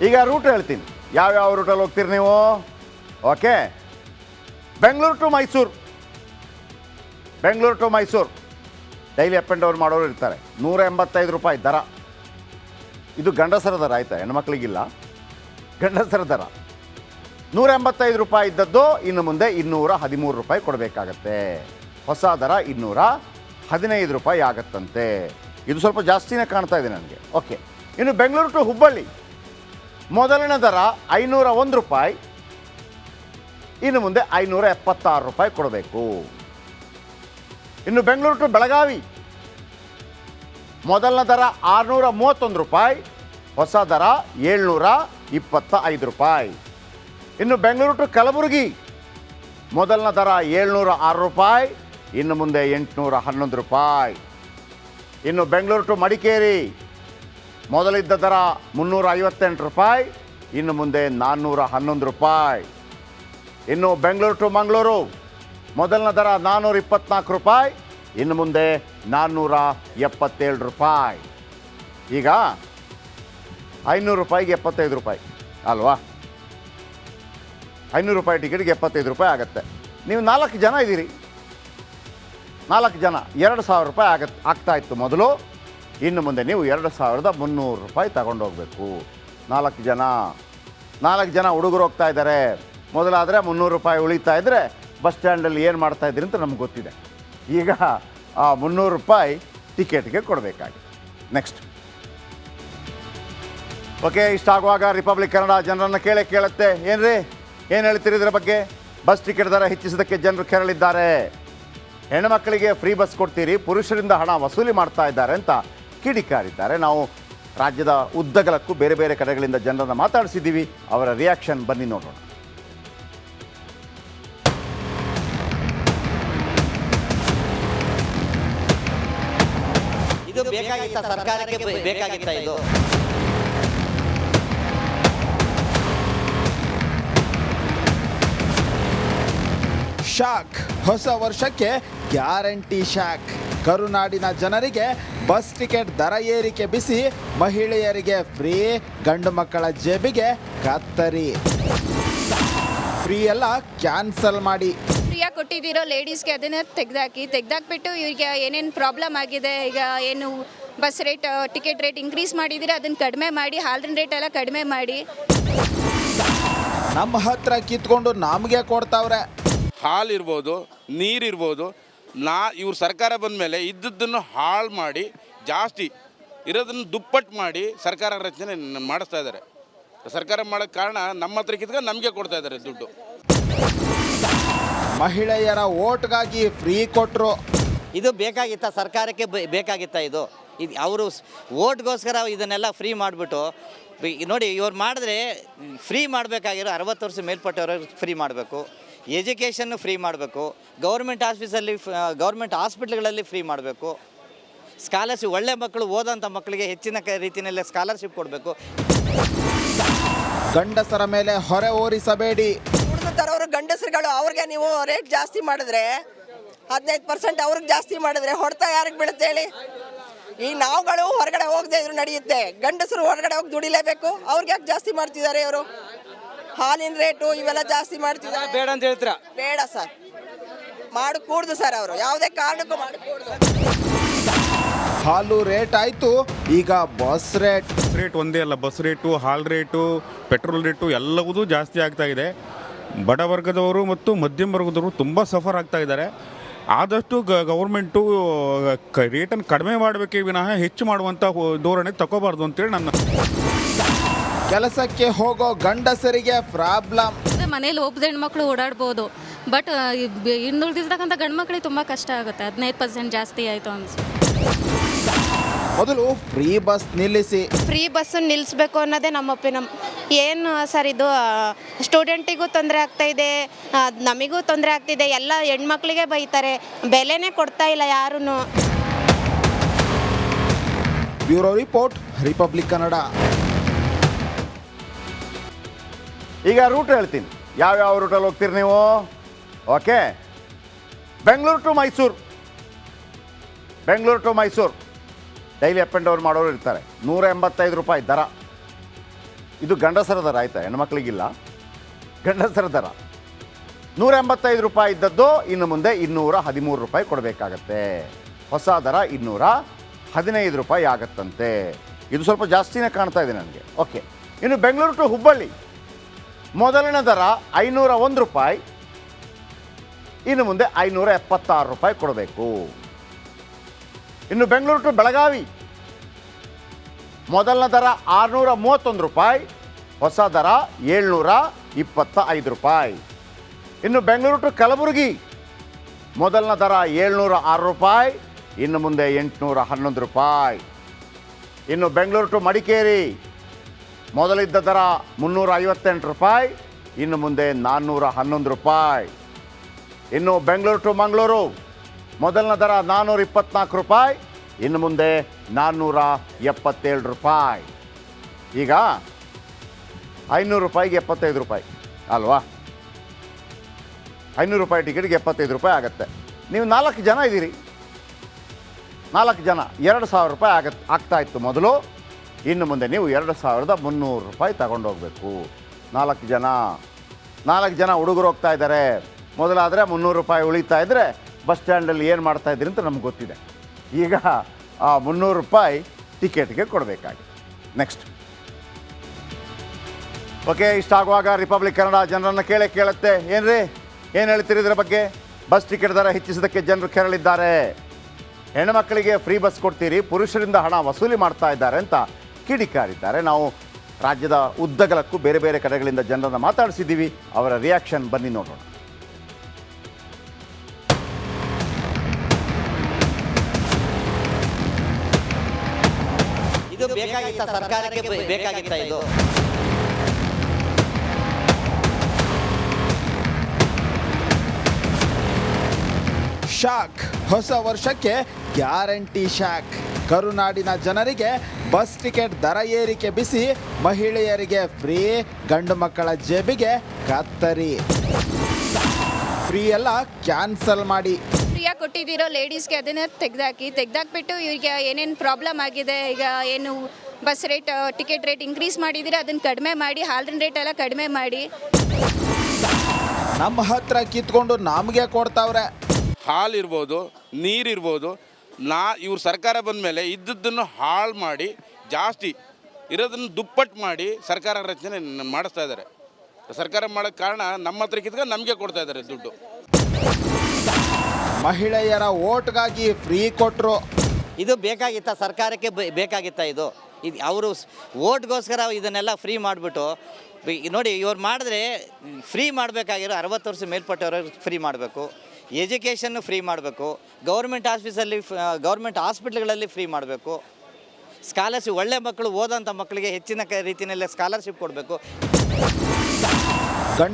ಈಗ ರೂಟ್ ಹೇಳ್ತೀನಿ, ಯಾವ್ಯಾವ ರೂಟಲ್ಲಿ ಹೋಗ್ತೀರಿ ನೀವು. Okay, Bengaluru to Mysuru daily up and down ಮಾಡೋರು ಇರ್ತಾರೆ. 185 ರೂಪಾಯಿ ದರ. ಇದು ಗಂಡಸರ ದರ ಆಯಿತಾ, ಹೆಣ್ಮಕ್ಳಿಗಿಲ್ಲ, ಗಂಡಸರ ದರ. 185 ರೂಪಾಯಿ ಇದ್ದದ್ದು ಇನ್ನು ಮುಂದೆ 213 ರೂಪಾಯಿ ಕೊಡಬೇಕಾಗತ್ತೆ. ಹೊಸ ದರ 215 ರೂಪಾಯಿ ಆಗತ್ತಂತೆ. ಇದು ಸ್ವಲ್ಪ ಜಾಸ್ತಿನೇ ಕಾಣ್ತಾ ಇದೆ ನನಗೆ. ಓಕೆ, ಇನ್ನು ಬೆಂಗಳೂರು ಟು ಹುಬ್ಬಳ್ಳಿ ಮೊದಲನೇ ದರ 501 ರೂಪಾಯಿ, ಇನ್ನು ಮುಂದೆ 576 ರೂಪಾಯಿ ಕೊಡಬೇಕು. ಇನ್ನು ಬೆಂಗಳೂರು ಟು ಬೆಳಗಾವಿ ಮೊದಲನೇ ದರ 631 ರೂಪಾಯಿ, ಹೊಸ ದರ 725 ರೂಪಾಯಿ. ಇನ್ನು ಬೆಂಗಳೂರು ಟು ಕಲಬುರಗಿ ಮೊದಲನೇ ದರ 706 ರೂಪಾಯಿ, ಇನ್ನು ಮುಂದೆ 811 ರೂಪಾಯಿ. ಇನ್ನು ಬೆಂಗಳೂರು ಟು ಮಡಿಕೇರಿ ಮೊದಲಿದ್ದ ದರ 358 ರೂಪಾಯಿ, ಇನ್ನು ಮುಂದೆ 411 ರೂಪಾಯಿ. ಇನ್ನು ಬೆಂಗಳೂರು ಟು ಮಂಗಳೂರು ಮೊದಲನೇ ದರ 424 ರೂಪಾಯಿ, ಇನ್ನು ಮುಂದೆ 477 ರೂಪಾಯಿ. ಈಗ 500 ರೂಪಾಯಿಗೆ 75 ರೂಪಾಯಿ ಅಲ್ವಾ? 500 ರೂಪಾಯಿ ಟಿಕೆಟ್ಗೆ 75 ರೂಪಾಯಿ ಆಗುತ್ತೆ. ನೀವು 4 ಜನ ಇದ್ದೀರಿ, 4 ಜನ 2000 ರೂಪಾಯಿ ಆಗ್ತಾಯಿತ್ತು ಮೊದಲು. ಇನ್ನು ಮುಂದೆ ನೀವು 2300 ರೂಪಾಯಿ ತಗೊಂಡು ಹೋಗಬೇಕು. 4 ಜನ ಹುಡುಗರು ಹೋಗ್ತಾ ಇದ್ದಾರೆ. ಮೊದಲಾದರೆ 300 ರೂಪಾಯಿ ಉಳಿತಾ ಇದ್ದರೆ ಬಸ್ ಸ್ಟ್ಯಾಂಡಲ್ಲಿ ಏನು ಮಾಡ್ತಾಯಿದ್ರಿ ಅಂತ ನಮ್ಗೆ ಗೊತ್ತಿದೆ. ಈಗ ಆ 300 ರೂಪಾಯಿ ಟಿಕೆಟ್ಗೆ ಕೊಡಬೇಕಾಗಿದೆ. ನೆಕ್ಸ್ಟ್, ಓಕೆ, ಇಷ್ಟಾಗುವಾಗ ರಿಪಬ್ಲಿಕ್ ಕನ್ನಡ ಜನರನ್ನು ಕೇಳುತ್ತೆ, ಏನ್ರಿ ಏನು ಹೇಳ್ತೀರಿ ಇದರ ಬಗ್ಗೆ? ಬಸ್ ಟಿಕೆಟ್ ದರ ಹೆಚ್ಚಿಸೋದಕ್ಕೆ ಜನರು ಕೆರಳಿದ್ದಾರೆ. ಹೆಣ್ಣುಮಕ್ಕಳಿಗೆ ಫ್ರೀ ಬಸ್ ಕೊಡ್ತೀರಿ, ಪುರುಷರಿಂದ ಹಣ ವಸೂಲಿ ಮಾಡ್ತಾ ಇದ್ದಾರೆ ಅಂತ ಕಿಡಿಕಾರಿದ್ದಾರೆ. ನಾವು ರಾಜ್ಯದ ಉದ್ದಗಲಕ್ಕೂ ಬೇರೆ ಬೇರೆ ಕಡೆಗಳಿಂದ ಜನರನ್ನು ಮಾತಾಡಿಸಿದ್ದೀವಿ. ಅವರ ರಿಯಾಕ್ಷನ್ ಬನ್ನಿ ನೋಡೋಣ. ಇದು ಬೇಕಾಗಿತ್ತ ಸರ್ಕಾರಕ್ಕೆ, ಬೇಕಾಗಿತ್ತ ಇದು? ಶಾಕ್, ಹೊಸ ವರ್ಷಕ್ಕೆ ಗ್ಯಾರಂಟಿ ಶಾಕ್. ಕರುನಾಡಿನ ಜನರಿಗೆ ಬಸ್ ಟಿಕೆಟ್ ದರ ಏರಿಕೆ ಬಿಸಿ, ಮಹಿಳೆಯರಿಗೆ ಫ್ರೀ, ಗಂಡು ಮಕ್ಕಳ ಜೇಬಿಗೆ ಕತ್ತರಿ. ಫ್ರೀ ಎಲ್ಲ ಕ್ಯಾನ್ಸಲ್ ಮಾಡಿ. ಫ್ರೀಯಾಗಿ ಕೊಟ್ಟಿದ್ದೀರೋ ಲೇಡೀಸ್ಗೆ ಅದನ್ನು ತೆಗೆದಾಕ್ಬಿಟ್ಟು ಇವ್ರಿಗೆ ಏನೇನು ಪ್ರಾಬ್ಲಮ್ ಆಗಿದೆ, ಈಗ ಏನು bus rate ticket rate increase ಮಾಡಿದ್ದೀರಾ ಅದನ್ನು ಕಡಿಮೆ ಮಾಡಿ, ಹಾಲಿನ ರೇಟ್ ಎಲ್ಲ ಕಡಿಮೆ ಮಾಡಿ. ನಮ್ಮ ಹತ್ರ ಕಿತ್ಕೊಂಡು ನಮಗೆ ಕೊಡ್ತಾವ್ರೆ. ಹಾಲಿರ್ಬೋದು, ನೀರಿರ್ಬೋದು, ಇವ್ರ ಸರ್ಕಾರ ಬಂದ ಮೇಲೆ ಇದ್ದದ್ದನ್ನು ಹಾಳು ಮಾಡಿ ಜಾಸ್ತಿ ಇರೋದನ್ನು ದುಪ್ಪಟ್ಟು ಮಾಡಿ ಸರ್ಕಾರ ರಚನೆ ಮಾಡಿಸ್ತಾ ಇದ್ದಾರೆ. ಸರ್ಕಾರ ಮಾಡೋಕ್ಕೆ ಕಾರಣ ನಮ್ಮ ಹತ್ರ ಕಿತ್ಕೊಂಡು ನಮಗೆ ಕೊಡ್ತಾ ಇದ್ದಾರೆ ದುಡ್ಡು. ಮಹಿಳೆಯರ ಓಟ್ಗಾಗಿ ಫ್ರೀ ಕೊಟ್ಟರು. ಇದು ಬೇಕಾಗಿತ್ತ ಸರ್ಕಾರಕ್ಕೆ, ಬೇಕಾಗಿತ್ತ ಇದು? ಅವರು ಓಟ್ಗೋಸ್ಕರ ಇದನ್ನೆಲ್ಲ ಫ್ರೀ ಮಾಡಿಬಿಟ್ಟು ನೋಡಿ, ಇವ್ರು ಮಾಡಿದ್ರೆ ಫ್ರೀ ಮಾಡಬೇಕಾಗಿರೋ 60 ವರ್ಷ ಮೇಲ್ಪಟ್ಟವ್ರಿಗೆ ಫ್ರೀ ಮಾಡಬೇಕು, ಎಜುಕೇಷನ್ನು ಫ್ರೀ ಮಾಡಬೇಕು, ಗೌರ್ಮೆಂಟ್ ಹಾಸ್ಪಿಟ್ಲ್ಗಳಲ್ಲಿ ಫ್ರೀ ಮಾಡಬೇಕು, ಸ್ಕಾಲರ್ಶಿಪ್ ಒಳ್ಳೆ ಮಕ್ಕಳು ಓದೋಂಥ ಮಕ್ಕಳಿಗೆ ಹೆಚ್ಚಿನ ರೀತಿಯಲ್ಲಿ ಸ್ಕಾಲರ್ಶಿಪ್ ಕೊಡಬೇಕು. ಗಂಡಸರ ಮೇಲೆ ಹೊರೆ ಓರಿಸಬೇಡಿ. ತರೋರು ಗಂಡಸರುಗಳು, ಅವ್ರಿಗೆ ನೀವು ರೇಟ್ ಜಾಸ್ತಿ ಮಾಡಿದ್ರೆ 15% ಅವ್ರಿಗೆ ಜಾಸ್ತಿ ಮಾಡಿದ್ರೆ ಹೊಡ್ತಾ ಯಾರಿಗೆ ಬೀಳುತ್ತೆ ಹೇಳಿ? ಈ ನಾವುಗಳು ಹೊರಗಡೆ ಹೋಗದೆ ಇದ್ರು ನಡೆಯುತ್ತೆ, ಗಂಡಸರು ಹೊರಗಡೆ ಹೋಗಿ ದುಡಿಲೇಬೇಕು. ಅವ್ರಿಗೆ ಯಾಕೆ ಜಾಸ್ತಿ ಮಾಡ್ತಿದ್ದಾರೆ ಇವರು? ಹಾಲಿನ ರೇಟು ಇವೆಲ್ಲ ಜಾಸ್ತಿ ಮಾಡ್ತಿದ್ದಾರೆ. ಬೇಡ ಅಂತ ಹೇಳ್ತೀರಾ? ಬೇಡ ಸರ್, ಮಾಡಕೂಡ್ದು ಸರ್, ಅವರು ಯಾವುದೇ ಕಾರಣಕ್ಕೂ ಮಾಡಕೂಡ್ದು. ಹಾಲು ರೇಟ್ ಆಯ್ತು, ಈಗ ಬಸ್ ರೇಟ್ ಒಂದೇ ಅಲ್ಲ, ಬಸ್ ರೇಟು, ಹಾಲ್ ರೇಟು, ಪೆಟ್ರೋಲ್ ರೇಟು ಎಲ್ಲವೂ ಜಾಸ್ತಿ ಆಗ್ತಾ ಇದೆ. ಬಡವರ್ಗದವರು ಮತ್ತು ಮಧ್ಯಮ ವರ್ಗದವರು ತುಂಬ ಸಫರ್ ಆಗ್ತಾ ಇದ್ದಾರೆ. ಆದಷ್ಟು ಗೌರ್ಮೆಂಟು ರೇಟನ್ನು ಕಡಿಮೆ ಮಾಡಬೇಕೇ ವಿನಃ ಹೆಚ್ಚು ಮಾಡುವಂಥ ಧೋರಣೆ ತಗೋಬಾರ್ದು ಅಂತೇಳಿ ನನ್ನ. ಕೆಲಸಕ್ಕೆ ಹೋಗೋ ಗಂಡಸರಿಗೆ ಪ್ರಾಬ್ಲಮ್. ಮನೇಲಿ ಒಬ್ಬ ಹೆಣ್ಮಕ್ಳು ಓಡಾಡ್ಬೋದು, ಬಟ್ ಹಿಂದುಳಿದಿರ್ತಕ್ಕಂಥ ಗಂಡು ಮಕ್ಕಳಿಗೆ ತುಂಬ ಕಷ್ಟ ಆಗುತ್ತೆ. 15% ಜಾಸ್ತಿ ಆಯಿತು ಅನ್ಸುತ್ತೆ. ಮೊದಲು ಫ್ರೀ ಬಸ್ ನಿಲ್ಲಿಸಿ. ಫ್ರೀ ಬಸ್ ನಿಲ್ಲಿಸ್ಬೇಕು ಅನ್ನೋದೇ ನಮ್ಮ ಒಪಿನಿಯನ್. ಏನು ಸರ್ ಇದು? ಸ್ಟೂಡೆಂಟಿಗೂ ತೊಂದರೆ ಆಗ್ತಾ ಇದೆ, ನಮಗೂ ತೊಂದರೆ ಆಗ್ತಿದೆ, ಎಲ್ಲ ಹೆಣ್ಮಕ್ಳಿಗೆ ಬೈತಾರೆ, ಬೆಲೆನೇ ಕೊಡ್ತಾ ಇಲ್ಲ ಯಾರೂ. Bureau report, republic Kannada. ಈಗ ರೂಟ್ ಹೇಳ್ತೀನಿ, ಯಾವ್ಯಾವ ರೂಟಲ್ಲಿ ಹೋಗ್ತೀರಿ ನೀವು. Okay, Bengaluru to Mysuru daily up and down ಮಾಡೋರು ಇರ್ತಾರೆ. 185 ರೂಪಾಯಿ ದರ. ಇದು ಗಂಡಸರ ದರ ಆಯಿತಾ, ಹೆಣ್ಮಕ್ಳಿಗಿಲ್ಲ. ಗಂಡಸರ ದರ 185 ರೂಪಾಯಿ ಇದ್ದದ್ದು ಇನ್ನು ಮುಂದೆ 213 ರೂಪಾಯಿ ಕೊಡಬೇಕಾಗತ್ತೆ. ಹೊಸ ದರ 215 ರೂಪಾಯಿ ಆಗತ್ತಂತೆ. ಇದು ಸ್ವಲ್ಪ ಜಾಸ್ತಿನೇ ಕಾಣ್ತಾ ಇದೆ ನನಗೆ. ಓಕೆ, ಇನ್ನು ಬೆಂಗಳೂರು ಟು ಹುಬ್ಬಳ್ಳಿ ಮೊದಲಿನ ದರ 501 ರೂಪಾಯಿ, ಇನ್ನು ಮುಂದೆ 576 ರೂಪಾಯಿ ಕೊಡಬೇಕು. ಇನ್ನು ಬೆಂಗಳೂರು ಟು ಬೆಳಗಾವಿ ಮೊದಲನ ದರ 631 ರೂಪಾಯಿ, ಹೊಸ ದರ 725 ರೂಪಾಯಿ. ಇನ್ನು ಬೆಂಗಳೂರು ಟು ಕಲಬುರಗಿ ಮೊದಲನ ದರ 706 ರೂಪಾಯಿ, ಇನ್ನು ಮುಂದೆ 811 ರೂಪಾಯಿ. ಇನ್ನು ಬೆಂಗಳೂರು ಟು ಮಡಿಕೇರಿ ಮೊದಲಿದ್ದ ದರ 358 ರೂಪಾಯಿ, ಇನ್ನು ಮುಂದೆ 411 ರೂಪಾಯಿ. ಇನ್ನು ಬೆಂಗಳೂರು ಟು ಮಂಗಳೂರು ಮೊದಲನ ದರ 424 ರೂಪಾಯಿ, ಇನ್ನು ಮುಂದೆ 477 ರೂಪಾಯಿ. ಈಗ 500 ರೂಪಾಯಿಗೆ 75 ರೂಪಾಯಿ ಅಲ್ವಾ? 500 ರೂಪಾಯಿ ಟಿಕೆಟ್ಗೆ 75 ರೂಪಾಯಿ ಆಗುತ್ತೆ. ನೀವು 4 ಜನ ಇದ್ದೀರಿ, 4 ಜನ 2000 ರೂಪಾಯಿ ಆಗ್ತಾ ಇತ್ತು ಮೊದಲು. ಇನ್ನು ಮುಂದೆ ನೀವು 2300 ರೂಪಾಯಿ ತಗೊಂಡೋಗ್ಬೇಕು. 4 ಜನ ಹುಡುಗರು ಹೋಗ್ತಾ ಇದ್ದಾರೆ. ಮೊದಲಾದರೆ 300 ರೂಪಾಯಿ ಉಳಿತಾ ಇದ್ದರೆ ಬಸ್ ಸ್ಟ್ಯಾಂಡಲ್ಲಿ ಏನು ಮಾಡ್ತಾ ಇದ್ದೀರಿ ಅಂತ ನಮ್ಗೆ ಗೊತ್ತಿದೆ. ಈಗ ಆ 300 ರೂಪಾಯಿ ಟಿಕೆಟ್ಗೆ ಕೊಡಬೇಕಾಗಿದೆ. ನೆಕ್ಸ್ಟ್, ಓಕೆ, ಇಷ್ಟಾಗುವಾಗ ರಿಪಬ್ಲಿಕ್ ಕನ್ನಡ ಜನರನ್ನು ಕೇಳುತ್ತೆ, ಏನ್ರಿ ಏನು ಹೇಳ್ತೀರಿ ಇದರ ಬಗ್ಗೆ? ಬಸ್ ಟಿಕೆಟ್ ದರ ಹೆಚ್ಚಿಸೋದಕ್ಕೆ ಜನರು ಕೆರಳಿದ್ದಾರೆ. ಹೆಣ್ಣುಮಕ್ಕಳಿಗೆ ಫ್ರೀ ಬಸ್ ಕೊಡ್ತೀರಿ, ಪುರುಷರಿಂದ ಹಣ ವಸೂಲಿ ಮಾಡ್ತಾ ಇದ್ದಾರೆ ಅಂತ ಕಿಡಿಕಾರಿದ್ದಾರೆ. ನಾವು ರಾಜ್ಯದ ಉದ್ದಗಲಕ್ಕೂ ಬೇರೆ ಬೇರೆ ಕಡೆಗಳಿಂದ ಜನರನ್ನು ಮಾತಾಡಿಸಿದ್ದೀವಿ. ಅವರ ರಿಯಾಕ್ಷನ್ ಬನ್ನಿ ನೋಡೋಣ. ಇದು ಬೇಕಾಗಿತ್ತ ಸರ್ಕಾರಕ್ಕೆ ಬೇಕಾಗಿತ್ತ ಇದು? ಶಾಕ್, ಹೊಸ ವರ್ಷಕ್ಕೆ ಗ್ಯಾರಂಟಿ ಶಾಕ್. ಕರುನಾಡಿನ ಜನರಿಗೆ ಬಸ್ ಟಿಕೆಟ್ ದರ ಏರಿಕೆ ಬಿಸಿ, ಮಹಿಳೆಯರಿಗೆ ಫ್ರೀ, ಗಂಡು ಮಕ್ಕಳ ಜೇಬಿಗೆ ಕತ್ತರಿ. ಫ್ರೀ ಎಲ್ಲ ಕ್ಯಾನ್ಸಲ್ ಮಾಡಿ. ಫ್ರೀಯಾಗಿ ಕೊಟ್ಟಿದ್ದೀರೋ ಲೇಡೀಸ್ಗೆ ಅದನ್ನು ತೆಗ್ದಾಕ್ಬಿಟ್ಟು ಇವ್ರಿಗೆ ಏನೇನು ಪ್ರಾಬ್ಲಮ್ ಆಗಿದೆ, ಈಗ ಏನು bus rate ticket rate increase ಮಾಡಿದ್ದೀರಾ ಅದನ್ನು ಕಡಿಮೆ ಮಾಡಿ, ಹಾಲಿನ ರೇಟ್ ಎಲ್ಲ ಕಡಿಮೆ ಮಾಡಿ. ನಮ್ಮ ಹತ್ರ ಕಿತ್ಕೊಂಡು ನಮಗೆ ಕೊಡ್ತಾವ್ರೆ. ಹಾಲು ಇರ್ಬೋದು, ನೀರಿರ್ಬೋದು, ಇವ್ರ ಸರ್ಕಾರ ಬಂದ ಮೇಲೆ ಇದ್ದದ್ದನ್ನು ಹಾಳು ಮಾಡಿ ಜಾಸ್ತಿ ಇರೋದನ್ನು ದುಪ್ಪಟ್ಟು ಮಾಡಿ ಸರ್ಕಾರ ರಚನೆ ಮಾಡಿಸ್ತಾ ಇದ್ದಾರೆ. ಸರ್ಕಾರ ಮಾಡೋಕ್ಕೆ ಕಾರಣ ನಮ್ಮ ಹತ್ರ ಕಿತ್ಕೊಂಡು ನಮಗೆ ಕೊಡ್ತಾ ಇದ್ದಾರೆ ದುಡ್ಡು. ಮಹಿಳೆಯರ ಓಟ್ಗಾಗಿ ಫ್ರೀ ಕೊಟ್ಟರು. ಇದು ಬೇಕಾಗಿತ್ತ ಸರ್ಕಾರಕ್ಕೆ ಬೇಕಾಗಿತ್ತ ಇದು? ಅವರು ಓಟ್ಗೋಸ್ಕರ ಇದನ್ನೆಲ್ಲ ಫ್ರೀ ಮಾಡಿಬಿಟ್ಟು ನೋಡಿ, ಇವ್ರು ಮಾಡಿದ್ರೆ ಫ್ರೀ ಮಾಡಬೇಕಾಗಿರೋ 60 ವರ್ಷ ಮೇಲ್ಪಟ್ಟವ್ರಿಗೆ ಫ್ರೀ ಮಾಡಬೇಕು, ಎಜುಕೇಷನ್ನು ಫ್ರೀ ಮಾಡಬೇಕು, ಗೌರ್ಮೆಂಟ್ ಹಾಸ್ಪಿಟ್ಲ್ಗಳಲ್ಲಿ ಫ್ರೀ ಮಾಡಬೇಕು, ಸ್ಕಾಲರ್ಶಿಪ್ ಒಳ್ಳೆ ಮಕ್ಕಳು ಓದೋಂಥ ಮಕ್ಕಳಿಗೆ ಹೆಚ್ಚಿನ ರೀತಿಯಲ್ಲಿ ಸ್ಕಾಲರ್ಶಿಪ್ ಕೊಡಬೇಕು.